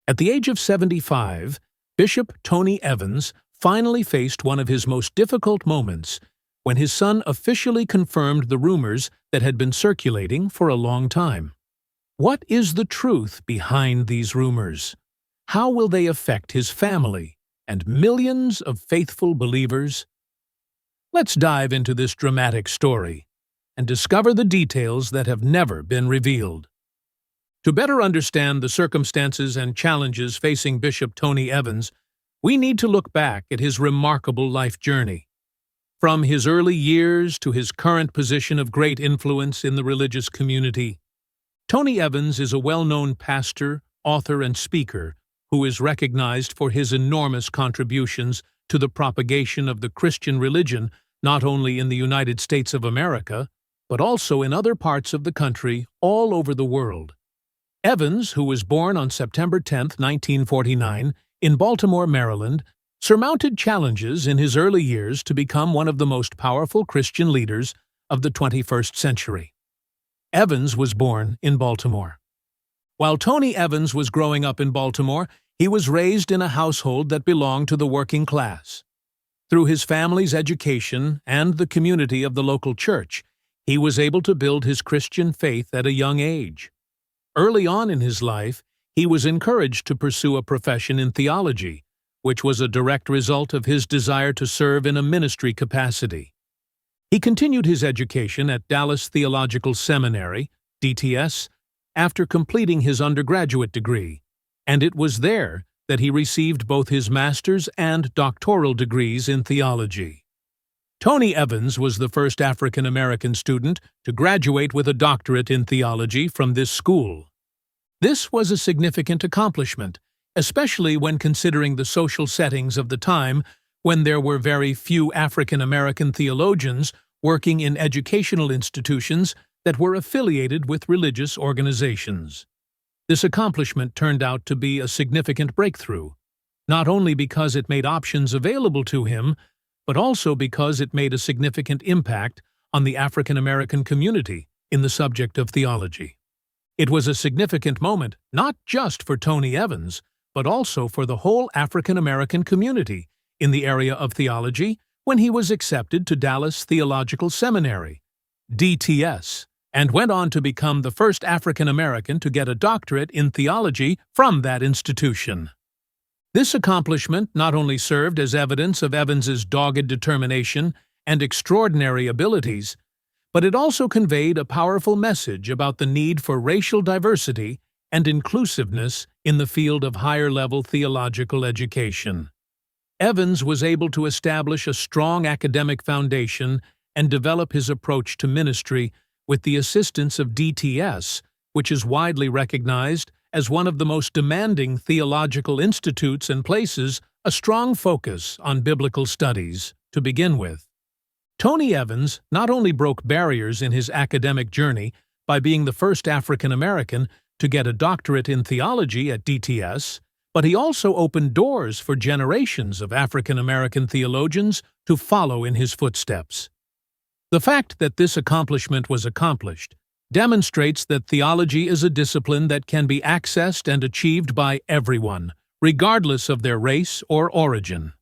At the age of 75, Bishop Tony Evans finally faced one of his most difficult moments when his son officially confirmed the rumors that had been circulating for a long time. What is the truth behind these rumors? How will they affect his family and millions of faithful believers? Let's dive into this dramatic story and discover the details that have never been revealed. To better understand the circumstances and challenges facing Bishop Tony Evans, we need to look back at his remarkable life journey. From his early years to his current position of great influence in the religious community, Tony Evans is a well-known pastor, author, and speaker who is recognized for his enormous contributions to the propagation of the Christian religion not only in the United States of America, but also in other parts of the country all over the world. Evans, who was born on September 10, 1949, in Baltimore, Maryland, surmounted challenges in his early years to become one of the most powerful Christian leaders of the 21st century. Evans was born in Baltimore. While Tony Evans was growing up in Baltimore, he was raised in a household that belonged to the working class. Through his family's education and the community of the local church, he was able to build his Christian faith at a young age. Early on in his life, he was encouraged to pursue a profession in theology, which was a direct result of his desire to serve in a ministry capacity. He continued his education at Dallas Theological Seminary, DTS, after completing his undergraduate degree, and it was there that he received both his master's and doctoral degrees in theology. Tony Evans was the first African-American student to graduate with a doctorate in theology from this school. This was a significant accomplishment, especially when considering the social settings of the time when there were very few African-American theologians working in educational institutions that were affiliated with religious organizations. This accomplishment turned out to be a significant breakthrough, not only because it made options available to him, but also because it made a significant impact on the African-American community in the subject of theology. It was a significant moment not just for Tony Evans, but also for the whole African-American community in the area of theology when he was accepted to Dallas Theological Seminary, DTS, and went on to become the first African-American to get a doctorate in theology from that institution. This accomplishment not only served as evidence of Evans's dogged determination and extraordinary abilities, but it also conveyed a powerful message about the need for racial diversity and inclusiveness in the field of higher-level theological education. Evans was able to establish a strong academic foundation and develop his approach to ministry with the assistance of DTS, which is widely recognized as one of the most demanding theological institutes and places a strong focus on biblical studies to begin with. Tony Evans not only broke barriers in his academic journey by being the first African-American to get a doctorate in theology at DTS, but he also opened doors for generations of African-American theologians to follow in his footsteps. The fact that this accomplishment was accomplished demonstrates that theology is a discipline that can be accessed and achieved by everyone, regardless of their race or origin.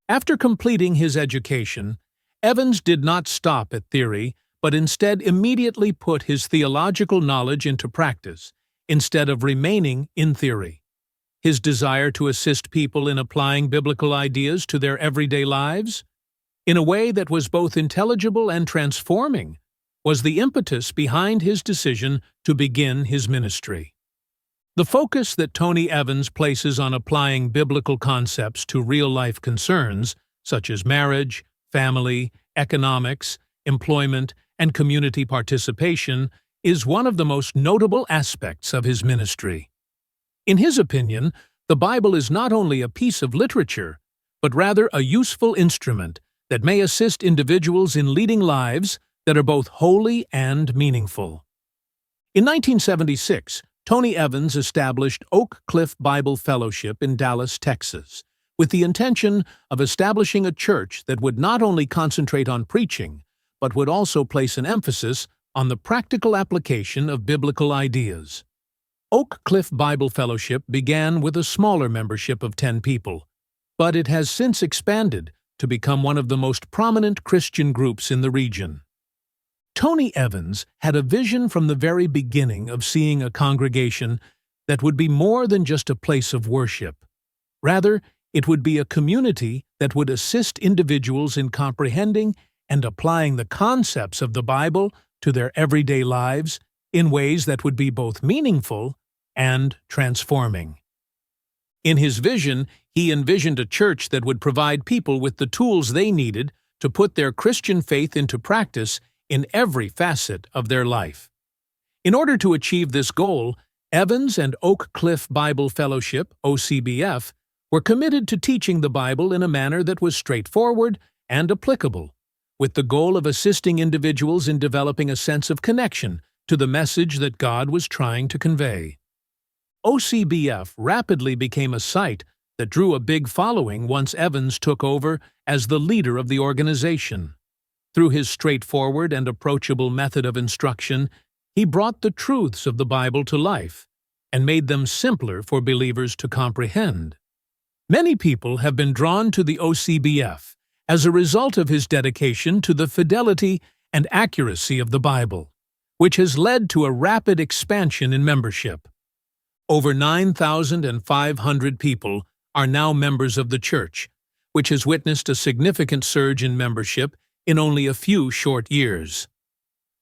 After completing his education, Evans did not stop at theory, but instead immediately put his theological knowledge into practice, instead of remaining in theory. His desire to assist people in applying biblical ideas to their everyday lives, in a way that was both intelligible and transforming, was the impetus behind his decision to begin his ministry. The focus that Tony Evans places on applying biblical concepts to real-life concerns, such as marriage, family, economics, employment, and community participation, is one of the most notable aspects of his ministry. In his opinion, the Bible is not only a piece of literature, but rather a useful instrument that may assist individuals in leading lives that are both holy and meaningful. In 1976, Tony Evans established Oak Cliff Bible Fellowship in Dallas, Texas, with the intention of establishing a church that would not only concentrate on preaching, but would also place an emphasis on the practical application of biblical ideas. Oak Cliff Bible Fellowship began with a smaller membership of 10 people, but it has since expanded to become one of the most prominent Christian groups in the region. Tony Evans had a vision from the very beginning of seeing a congregation that would be more than just a place of worship. Rather, it would be a community that would assist individuals in comprehending and applying the concepts of the Bible to their everyday lives in ways that would be both meaningful and transforming. In his vision, he envisioned a church that would provide people with the tools they needed to put their Christian faith into practice in every facet of their life. In order to achieve this goal, Evans and Oak Cliff Bible Fellowship, OCBF, were committed to teaching the Bible in a manner that was straightforward and applicable, with the goal of assisting individuals in developing a sense of connection to the message that God was trying to convey. OCBF rapidly became a site that drew a big following once Evans took over as the leader of the organization. Through his straightforward and approachable method of instruction, he brought the truths of the Bible to life and made them simpler for believers to comprehend. Many people have been drawn to the OCBF as a result of his dedication to the fidelity and accuracy of the Bible, which has led to a rapid expansion in membership. Over 9,500 people are now members of the church, which has witnessed a significant surge in membership in only a few short years.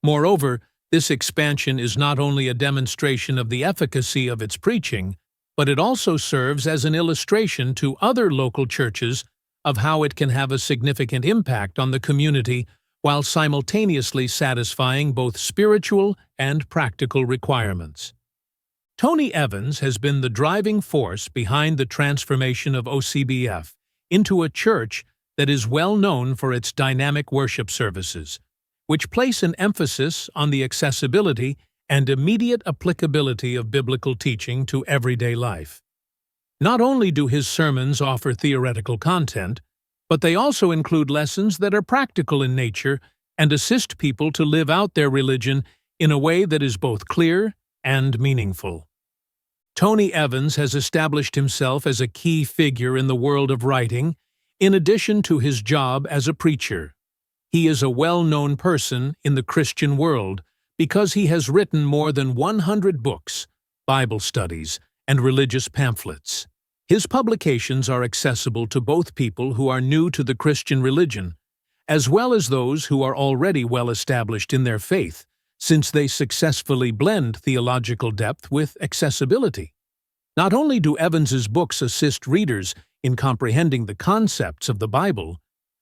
Moreover, this expansion is not only a demonstration of the efficacy of its preaching, but it also serves as an illustration to other local churches of how it can have a significant impact on the community while simultaneously satisfying both spiritual and practical requirements. Tony Evans has been the driving force behind the transformation of OCBF into a church that is well known for its dynamic worship services, which place an emphasis on the accessibility and immediate applicability of biblical teaching to everyday life. Not only do his sermons offer theoretical content, but they also include lessons that are practical in nature and assist people to live out their religion in a way that is both clear and meaningful. Tony Evans has established himself as a key figure in the world of writing, in addition to his job as a preacher. He is a well-known person in the Christian world because he has written more than 100 books, Bible studies, and religious pamphlets. His publications are accessible to both people who are new to the Christian religion, as well as those who are already well established in their faith, since they successfully blend theological depth with accessibility. Not only do Evans's books assist readers in comprehending the concepts of the Bible,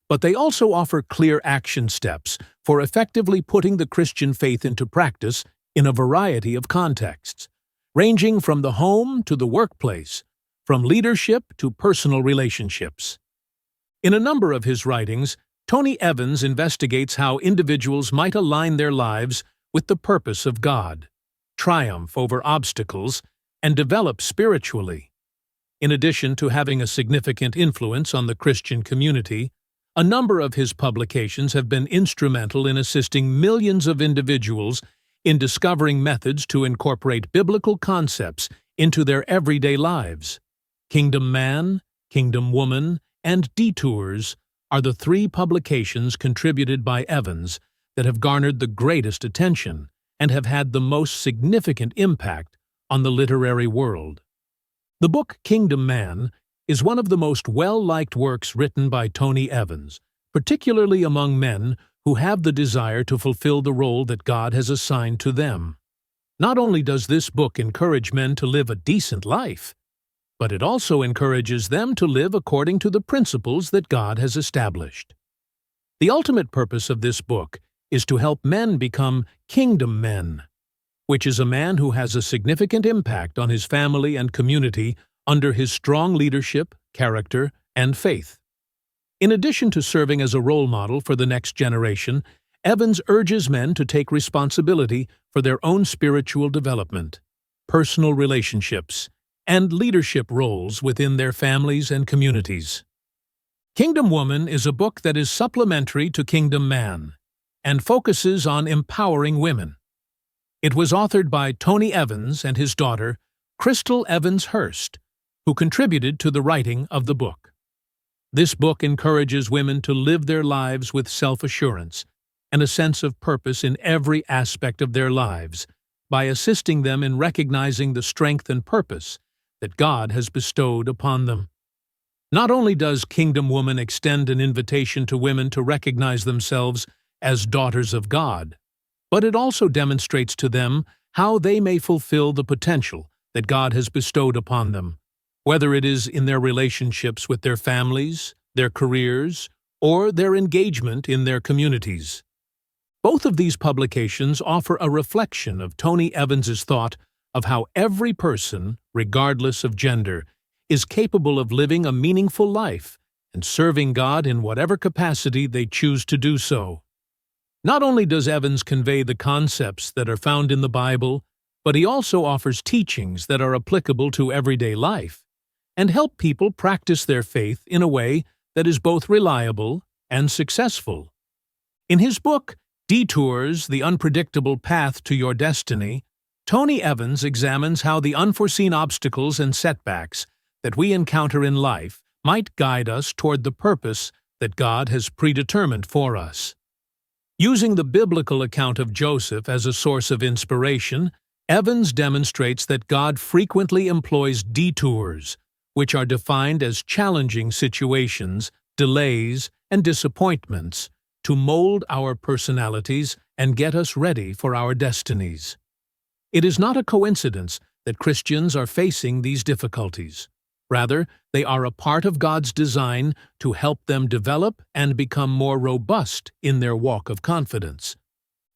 but they also offer clear action steps for effectively putting the Christian faith into practice in a variety of contexts, ranging from the home to the workplace, from leadership to personal relationships. In a number of his writings, Tony Evans investigates how individuals might align their lives with the purpose of God, triumph over obstacles, and develop spiritually. In addition to having a significant influence on the Christian community, a number of his publications have been instrumental in assisting millions of individuals in discovering methods to incorporate biblical concepts into their everyday lives. Kingdom Man, Kingdom Woman, and Detours are the 3 publications contributed by Evans that have garnered the greatest attention and have had the most significant impact on the literary world. The book Kingdom Man is one of the most well-liked works written by Tony Evans, particularly among men who have the desire to fulfill the role that God has assigned to them. Not only does this book encourage men to live a decent life, but it also encourages them to live according to the principles that God has established. The ultimate purpose of this book is to help men become kingdom men, which is a man who has a significant impact on his family and community under his strong leadership, character, and faith. In addition to serving as a role model for the next generation, Evans urges men to take responsibility for their own spiritual development, personal relationships, and leadership roles within their families and communities. Kingdom Woman is a book that is supplementary to Kingdom Man and focuses on empowering women. It was authored by Tony Evans and his daughter, Crystal Evans Hurst, who contributed to the writing of the book. This book encourages women to live their lives with self-assurance and a sense of purpose in every aspect of their lives by assisting them in recognizing the strength and purpose that God has bestowed upon them. Not only does Kingdom Woman extend an invitation to women to recognize themselves as daughters of God, but it also demonstrates to them how they may fulfill the potential that God has bestowed upon them, whether it is in their relationships with their families, their careers, or their engagement in their communities. Both of these publications offer a reflection of Tony Evans's thought of how every person, regardless of gender, is capable of living a meaningful life and serving God in whatever capacity they choose to do so. Not only does Evans convey the concepts that are found in the Bible, but he also offers teachings that are applicable to everyday life and help people practice their faith in a way that is both reliable and successful. In his book, Detours, The Unpredictable Path to Your Destiny, Tony Evans examines how the unforeseen obstacles and setbacks that we encounter in life might guide us toward the purpose that God has predetermined for us. Using the biblical account of Joseph as a source of inspiration, Evans demonstrates that God frequently employs detours, which are defined as challenging situations, delays, and disappointments, to mold our personalities and get us ready for our destinies. It is not a coincidence that Christians are facing these difficulties. Rather, they are a part of God's design to help them develop and become more robust in their walk of confidence.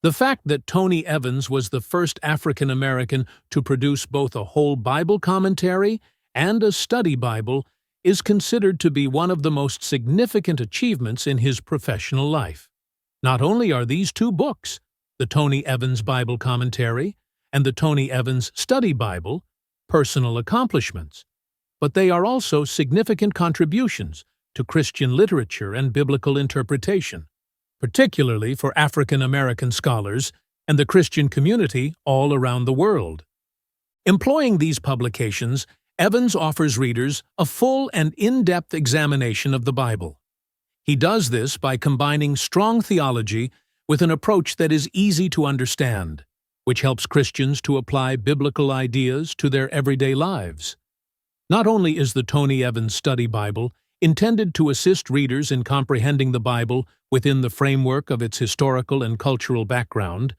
The fact that Tony Evans was the first African American to produce both a whole Bible commentary and a study Bible is considered to be one of the most significant achievements in his professional life. Not only are these two books, the Tony Evans Bible Commentary and the Tony Evans Study Bible, personal accomplishments, but they are also significant contributions to Christian literature and biblical interpretation, particularly for African American scholars and the Christian community all around the world. Employing these publications, Evans offers readers a full and in-depth examination of the Bible. He does this by combining strong theology with an approach that is easy to understand, which helps Christians to apply biblical ideas to their everyday lives. Not only is the Tony Evans Study Bible intended to assist readers in comprehending the Bible within the framework of its historical and cultural background,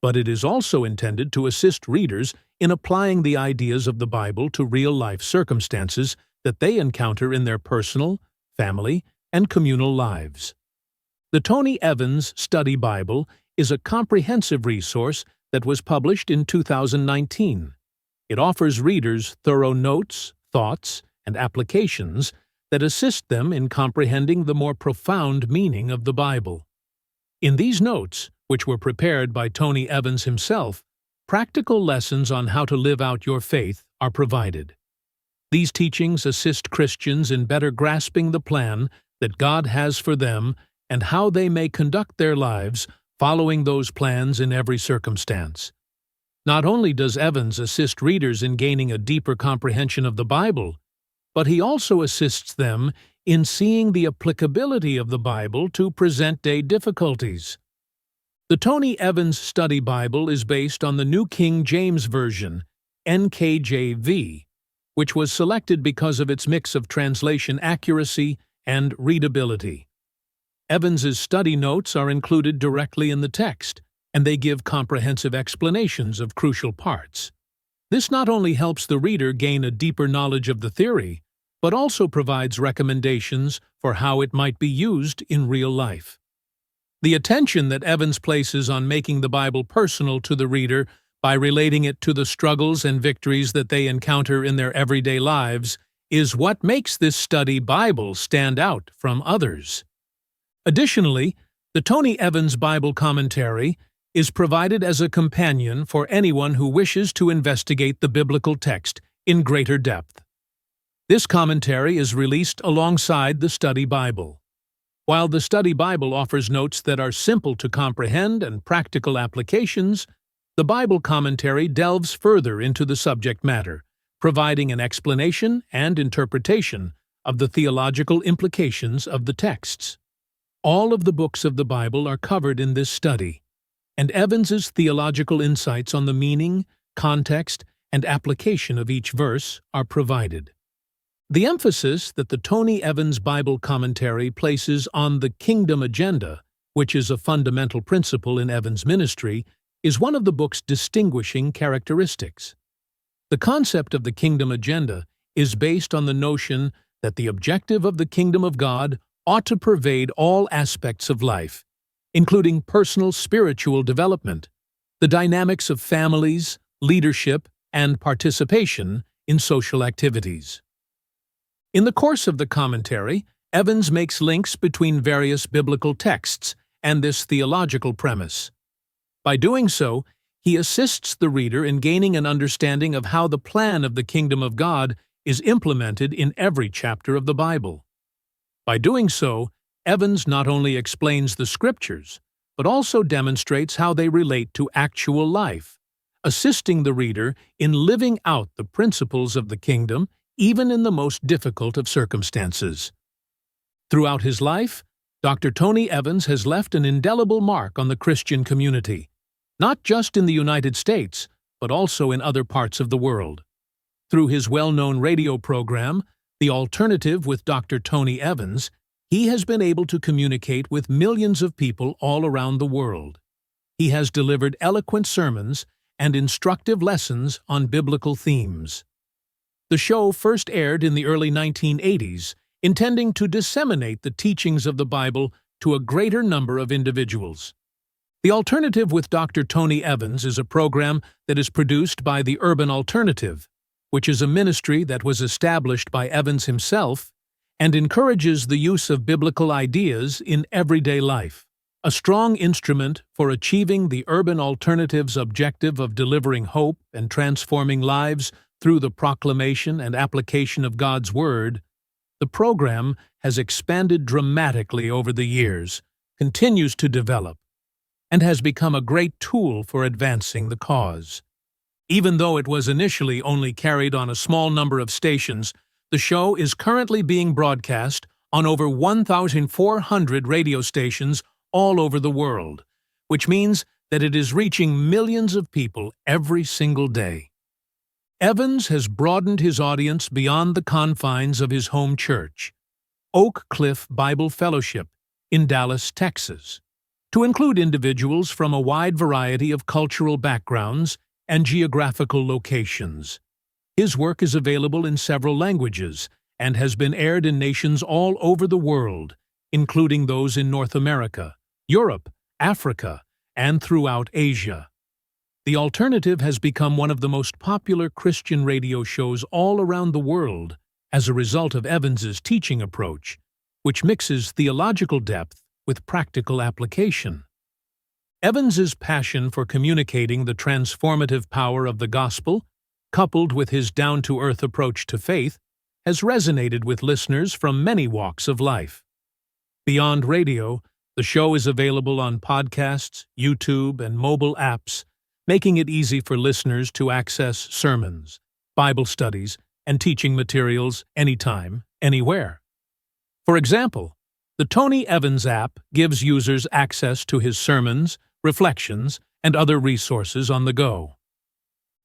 but it is also intended to assist readers in applying the ideas of the Bible to real-life circumstances that they encounter in their personal, family, and communal lives. The Tony Evans Study Bible is a comprehensive resource that was published in 2019. It offers readers thorough notes, thoughts, and applications that assist them in comprehending the more profound meaning of the Bible. In these notes, which were prepared by Tony Evans himself, practical lessons on how to live out your faith are provided. These teachings assist Christians in better grasping the plan that God has for them and how they may conduct their lives following those plans in every circumstance. Not only does Evans assist readers in gaining a deeper comprehension of the Bible, but he also assists them in seeing the applicability of the Bible to present-day difficulties. The Tony Evans Study Bible is based on the New King James Version, NKJV, which was selected because of its mix of translation accuracy and readability. Evans's study notes are included directly in the text, and they give comprehensive explanations of crucial parts. This not only helps the reader gain a deeper knowledge of the theory, but also provides recommendations for how it might be used in real life. The attention that Evans places on making the Bible personal to the reader by relating it to the struggles and victories that they encounter in their everyday lives is what makes this study Bible stand out from others. Additionally, the Tony Evans Bible Commentary is provided as a companion for anyone who wishes to investigate the biblical text in greater depth. This commentary is released alongside the Study Bible. While the Study Bible offers notes that are simple to comprehend and practical applications, the Bible commentary delves further into the subject matter, providing an explanation and interpretation of the theological implications of the texts. All of the books of the Bible are covered in this study, and Evans's theological insights on the meaning, context, and application of each verse are provided. The emphasis that the Tony Evans Bible commentary places on the kingdom agenda, which is a fundamental principle in Evans' ministry, is one of the book's distinguishing characteristics. The concept of the kingdom agenda is based on the notion that the objective of the kingdom of God ought to pervade all aspects of life, including personal spiritual development, the dynamics of families, leadership, and participation in social activities. In the course of the commentary, Evans makes links between various biblical texts and this theological premise. By doing so, he assists the reader in gaining an understanding of how the plan of the kingdom of God is implemented in every chapter of the Bible. By doing so, Evans not only explains the scriptures, but also demonstrates how they relate to actual life, assisting the reader in living out the principles of the kingdom even in the most difficult of circumstances. Throughout his life, Dr. Tony Evans has left an indelible mark on the Christian community, not just in the United States, but also in other parts of the world. Through his well-known radio program, The Alternative with Dr. Tony Evans, he has been able to communicate with millions of people all around the world. He has delivered eloquent sermons and instructive lessons on biblical themes. The show first aired in the early 1980s, intending to disseminate the teachings of the Bible to a greater number of individuals. The Alternative with Dr. Tony Evans is a program that is produced by the Urban Alternative, which is a ministry that was established by Evans himself and encourages the use of biblical ideas in everyday life. A strong instrument for achieving the Urban Alternative's objective of delivering hope and transforming lives through the proclamation and application of God's Word, the program has expanded dramatically over the years, continues to develop, and has become a great tool for advancing the cause. Even though it was initially only carried on a small number of stations, the show is currently being broadcast on over 1,400 radio stations all over the world, which means that it is reaching millions of people every single day. Evans has broadened his audience beyond the confines of his home church, Oak Cliff Bible Fellowship in Dallas, Texas, to include individuals from a wide variety of cultural backgrounds and geographical locations. His work is available in several languages and has been aired in nations all over the world, including those in North America, Europe, Africa, and throughout Asia. The Alternative has become one of the most popular Christian radio shows all around the world as a result of Evans's teaching approach, which mixes theological depth with practical application. Evans's passion for communicating the transformative power of the gospel, coupled with his down-to-earth approach to faith, has resonated with listeners from many walks of life. Beyond radio, the show is available on podcasts, YouTube, and mobile apps, making it easy for listeners to access sermons, Bible studies, and teaching materials anytime, anywhere. For example, the Tony Evans app gives users access to his sermons, reflections, and other resources on the go.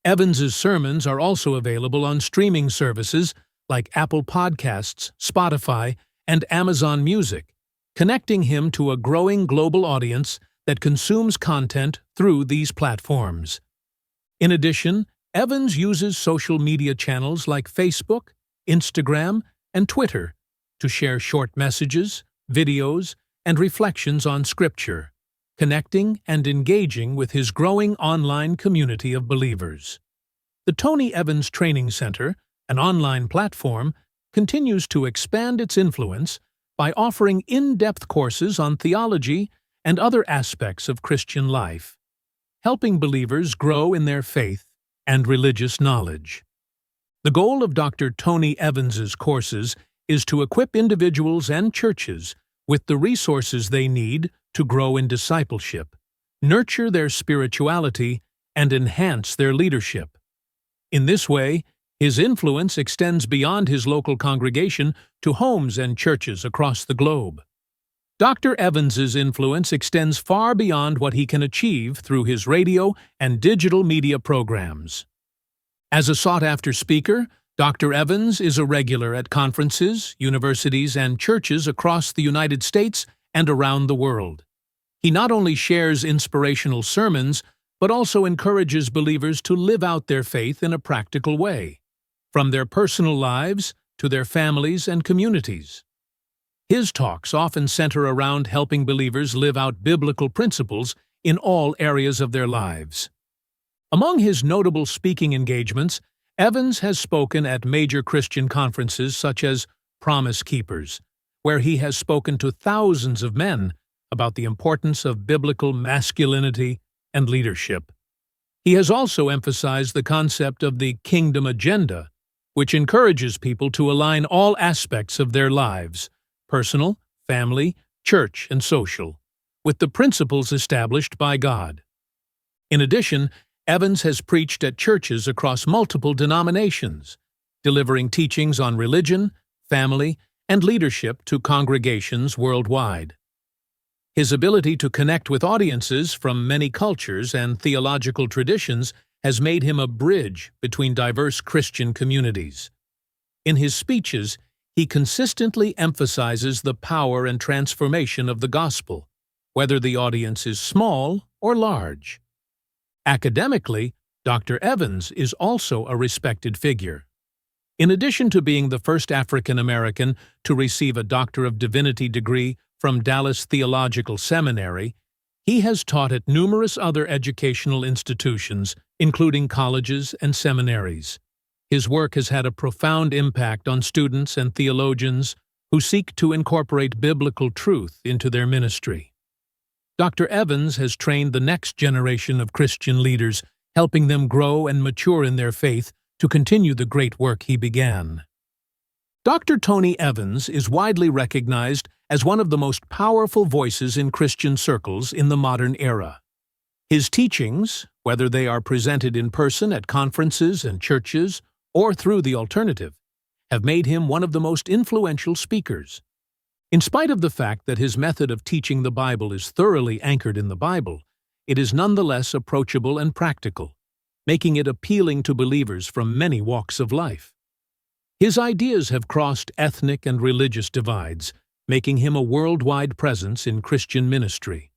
Evans's sermons are also available on streaming services like Apple Podcasts, Spotify, and Amazon Music, connecting him to a growing global audience that consumes content through these platforms. In addition, Evans uses social media channels like Facebook, Instagram, and Twitter to share short messages, videos, and reflections on Scripture, connecting and engaging with his growing online community of believers. The Tony Evans Training Center, an online platform, continues to expand its influence by offering in-depth courses on theology and other aspects of Christian life, helping believers grow in their faith and religious knowledge. The goal of Dr. Tony Evans's courses is to equip individuals and churches with the resources they need to grow in discipleship, nurture their spirituality, and enhance their leadership. In this way, his influence extends beyond his local congregation to homes and churches across the globe. Dr. Evans's influence extends far beyond what he can achieve through his radio and digital media programs. As a sought-after speaker, Dr. Evans is a regular at conferences, universities, and churches across the United States and around the world. He not only shares inspirational sermons, but also encourages believers to live out their faith in a practical way, from their personal lives to their families and communities. His talks often center around helping believers live out biblical principles in all areas of their lives. Among his notable speaking engagements, Evans has spoken at major Christian conferences such as Promise Keepers, where he has spoken to thousands of men about the importance of biblical masculinity and leadership. He has also emphasized the concept of the kingdom agenda, which encourages people to align all aspects of their lives, personal, family, church, and social, with the principles established by God. In addition, Evans has preached at churches across multiple denominations, delivering teachings on religion, family, and leadership to congregations worldwide. His ability to connect with audiences from many cultures and theological traditions has made him a bridge between diverse Christian communities. In his speeches, he consistently emphasizes the power and transformation of the gospel, whether the audience is small or large. Academically, Dr. Evans is also a respected figure. In addition to being the first African American to receive a Doctor of Divinity degree from Dallas Theological Seminary, he has taught at numerous other educational institutions, including colleges and seminaries. His work has had a profound impact on students and theologians who seek to incorporate biblical truth into their ministry. Dr. Evans has trained the next generation of Christian leaders, helping them grow and mature in their faith to continue the great work he began. Dr. Tony Evans is widely recognized as one of the most powerful voices in Christian circles in the modern era. His teachings, whether they are presented in person at conferences and churches or through the alternative, have made him one of the most influential speakers. In spite of the fact that his method of teaching the Bible is thoroughly anchored in the Bible, it is nonetheless approachable and practical, making it appealing to believers from many walks of life. His ideas have crossed ethnic and religious divides, making him a worldwide presence in Christian ministry.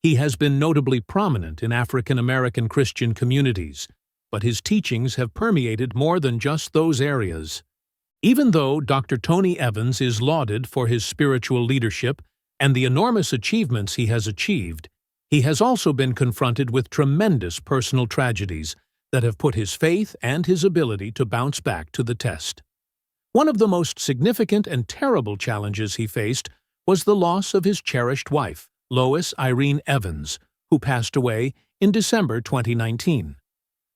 He has been notably prominent in African American Christian communities, but his teachings have permeated more than just those areas. Even though Dr. Tony Evans is lauded for his spiritual leadership and the enormous achievements he has achieved, he has also been confronted with tremendous personal tragedies that have put his faith and his ability to bounce back to the test. One of the most significant and terrible challenges he faced was the loss of his cherished wife, Lois Irene Evans, who passed away in December 2019.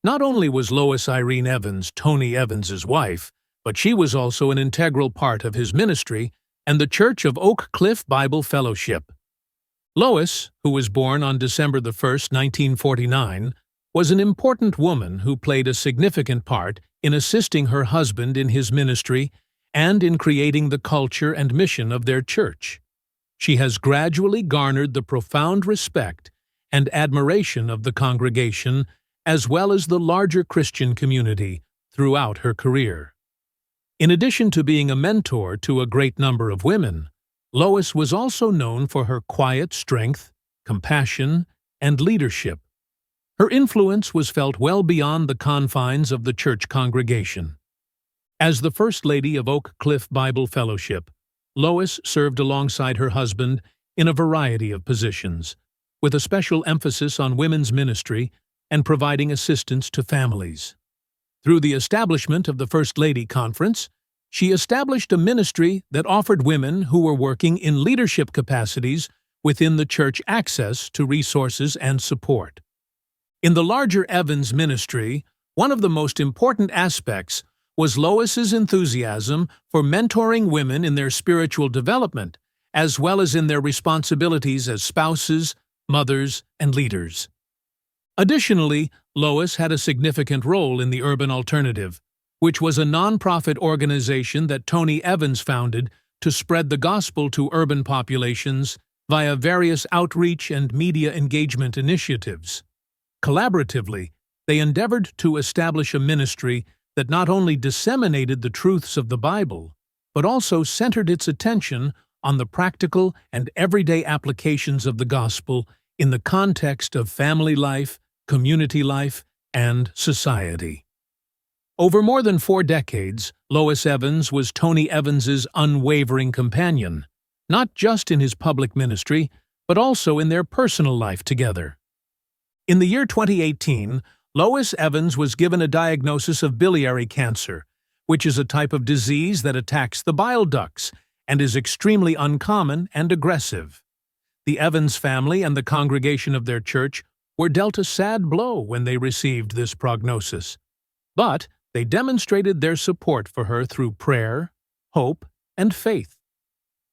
Not only was Lois Irene Evans Tony Evans's wife, but she was also an integral part of his ministry and the Church of Oak Cliff Bible Fellowship. Lois, who was born on December 1, 1949, was an important woman who played a significant part in assisting her husband in his ministry and in creating the culture and mission of their church. She has gradually garnered the profound respect and admiration of the congregation as well as the larger Christian community throughout her career. In addition to being a mentor to a great number of women, Lois was also known for her quiet strength, compassion, and leadership. Her influence was felt well beyond the confines of the church congregation. As the First Lady of Oak Cliff Bible Fellowship, Lois served alongside her husband in a variety of positions, with a special emphasis on women's ministry and providing assistance to families. Through the establishment of the First Lady Conference, she established a ministry that offered women who were working in leadership capacities within the church access to resources and support. In the larger Evans ministry, one of the most important aspects was Lois's enthusiasm for mentoring women in their spiritual development, as well as in their responsibilities as spouses, mothers, and leaders. Additionally, Lois had a significant role in the Urban Alternative, which was a non-profit organization that Tony Evans founded to spread the gospel to urban populations via various outreach and media engagement initiatives. Collaboratively, they endeavored to establish a ministry that not only disseminated the truths of the Bible, but also centered its attention on the practical and everyday applications of the gospel in the context of family life, community life, and society. Over more than 4 decades, Lois Evans was Tony Evans's unwavering companion, not just in his public ministry, but also in their personal life together. In the year 2018, Lois Evans was given a diagnosis of biliary cancer, which is a type of disease that attacks the bile ducts and is extremely uncommon and aggressive. The Evans family and the congregation of their church were dealt a sad blow when they received this prognosis, but they demonstrated their support for her through prayer, hope, and faith.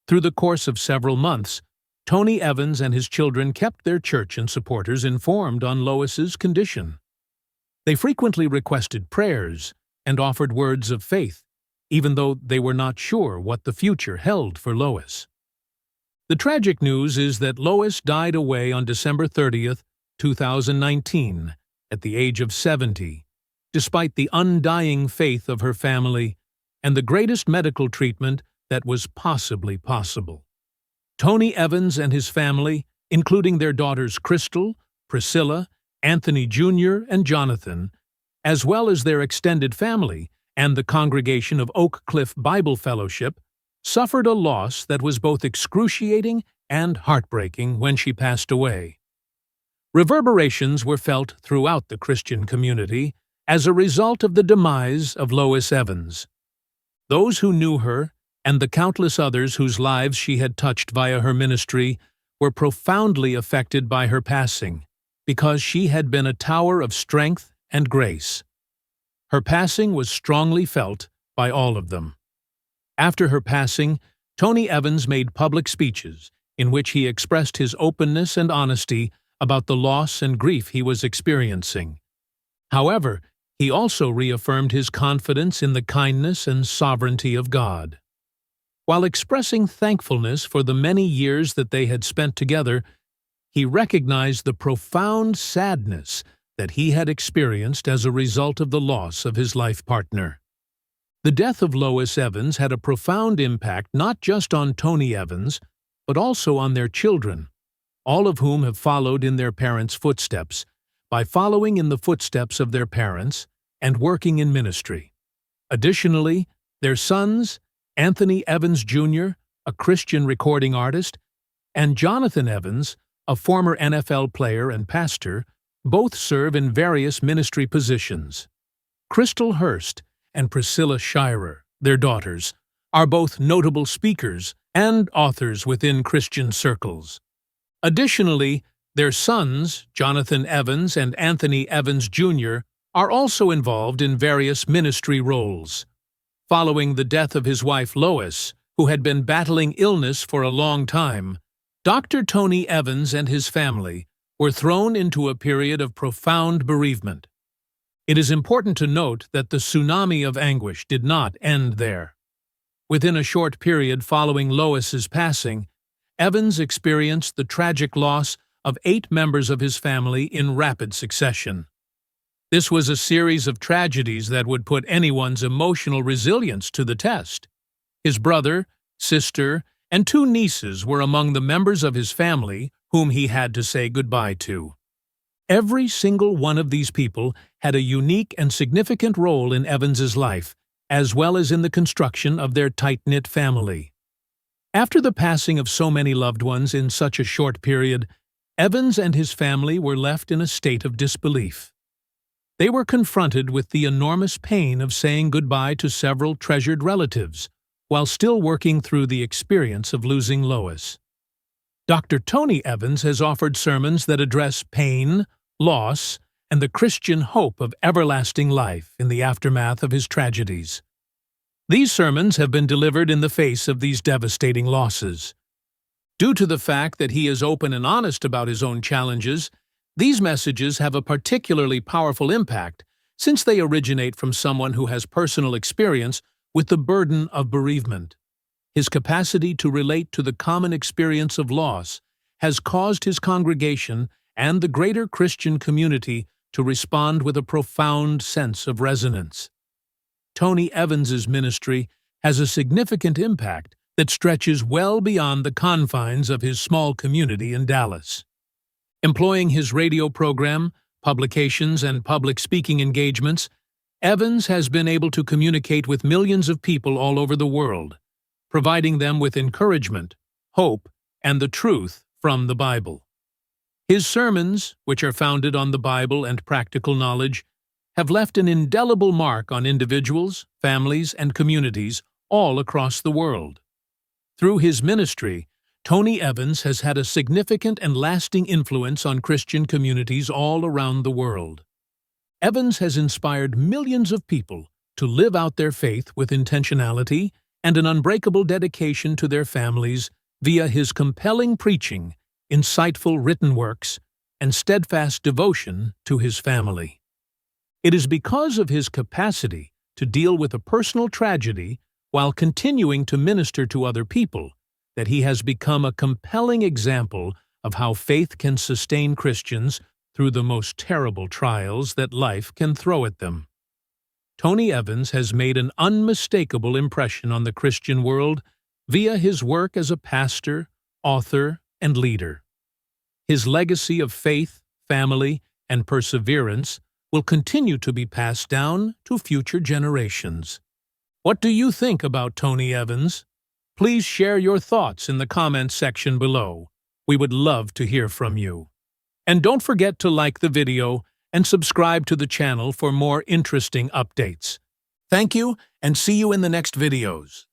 Through the course of several months, Tony Evans and his children kept their church and supporters informed on Lois's condition. They frequently requested prayers and offered words of faith, even though they were not sure what the future held for Lois. The tragic news is that Lois died away on December 30th, 2019, at the age of 70, despite the undying faith of her family and the greatest medical treatment that was possibly possible. Tony Evans and his family, including their daughters Crystal, Priscilla, Anthony Jr., and Jonathan, as well as their extended family and the congregation of Oak Cliff Bible Fellowship, suffered a loss that was both excruciating and heartbreaking when she passed away. Reverberations were felt throughout the Christian community as a result of the demise of Lois Evans. Those who knew her and the countless others whose lives she had touched via her ministry were profoundly affected by her passing, because she had been a tower of strength and grace. Her passing was strongly felt by all of them. After her passing, Tony Evans made public speeches in which he expressed his openness and honesty about the loss and grief he was experiencing. However, he also reaffirmed his confidence in the kindness and sovereignty of God. While expressing thankfulness for the many years that they had spent together, he recognized the profound sadness that he had experienced as a result of the loss of his life partner. The death of Lois Evans had a profound impact not just on Tony Evans, but also on their children, all of whom have followed in their parents' footsteps, by following in the footsteps of their parents and working in ministry. Additionally, their sons, Anthony Evans Jr., a Christian recording artist, and Jonathan Evans, a former NFL player and pastor, both serve in various ministry positions. Crystal Hurst and Priscilla Shirer, their daughters, are both notable speakers and authors within Christian circles. Additionally, their sons, Jonathan Evans and Anthony Evans Jr., are also involved in various ministry roles. Following the death of his wife Lois, who had been battling illness for a long time, Dr. Tony Evans and his family were thrown into a period of profound bereavement. It is important to note that the tsunami of anguish did not end there. Within a short period following Lois's passing, Evans experienced the tragic loss of 8 members of his family in rapid succession. This was a series of tragedies that would put anyone's emotional resilience to the test. His brother, sister, and 2 nieces were among the members of his family whom he had to say goodbye to. Every single one of these people had a unique and significant role in Evans's life, as well as in the construction of their tight-knit family. After the passing of so many loved ones in such a short period, Evans and his family were left in a state of disbelief. They were confronted with the enormous pain of saying goodbye to several treasured relatives, while still working through the experience of losing Lois. Dr. Tony Evans has offered sermons that address pain, loss, and the Christian hope of everlasting life in the aftermath of his tragedies. These sermons have been delivered in the face of these devastating losses. Due to the fact that he is open and honest about his own challenges, These messages have a particularly powerful impact since they originate from someone who has personal experience with the burden of bereavement. His capacity to relate to the common experience of loss has caused his congregation and the greater Christian community to respond with a profound sense of resonance. Tony Evans's ministry has a significant impact that stretches well beyond the confines of his small community in Dallas. Employing his radio program, publications, and public speaking engagements, Evans has been able to communicate with millions of people all over the world, providing them with encouragement, hope, and the truth from the Bible. His sermons, which are founded on the Bible and practical knowledge, have left an indelible mark on individuals, families, and communities all across the world. Through his ministry, Tony Evans has had a significant and lasting influence on Christian communities all around the world. Evans has inspired millions of people to live out their faith with intentionality and an unbreakable dedication to their families via his compelling preaching, insightful written works, and steadfast devotion to his family. It is because of his capacity to deal with a personal tragedy while continuing to minister to other people that he has become a compelling example of how faith can sustain Christians through the most terrible trials that life can throw at them. Tony Evans has made an unmistakable impression on the Christian world via his work as a pastor, author, and leader. His legacy of faith, family, and perseverance will continue to be passed down to future generations. What do you think about Tony Evans? Please share your thoughts in the comments section below. We would love to hear from you. And don't forget to like the video and subscribe to the channel for more interesting updates. Thank you, and see you in the next videos.